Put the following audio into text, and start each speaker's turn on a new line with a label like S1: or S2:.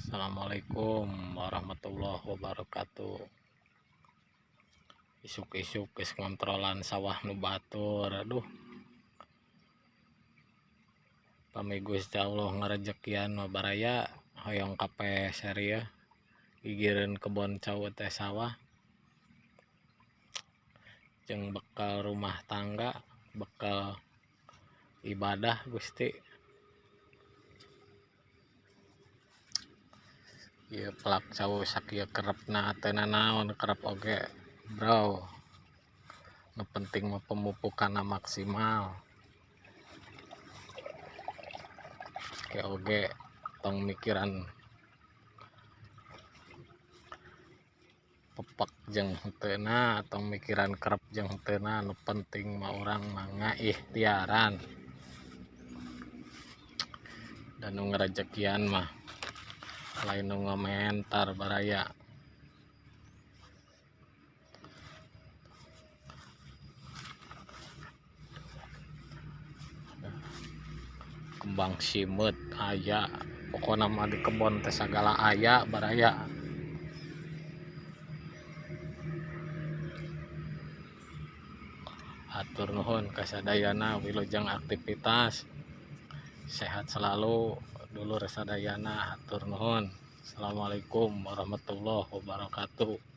S1: Assalamualaikum warahmatullahi wabarakatuh. Isuk-isuk geus ngontrolan sawah nu batur. Aduh, pami Gusti Allah ngarejekian mah baraya hoyong kape saria gigireun kebon cau teh sawah jeung bekal rumah tangga, bekal ibadah Gusti. Ieu pelak cau sakieu kerepna teu nanaon, kerep oge bro. Nu penting mah pemupukanna maksimal. Oge tong mikiran pepek jeung heuteuna, tong mikiran kerep jeung heuteuna, nu penting mah urang mah ngaikhtiaran. Dan nu ngarejekian mah lain nu ngomentar baraya. Kembang simeut aya, pokona mah di kebon teh sagala aya baraya. Hatur nuhun kasadayana wilujeng aktivitas. Sehat selalu dulur sadayana, hatur nuhun. Assalamualaikum warahmatullahi wabarakatuh.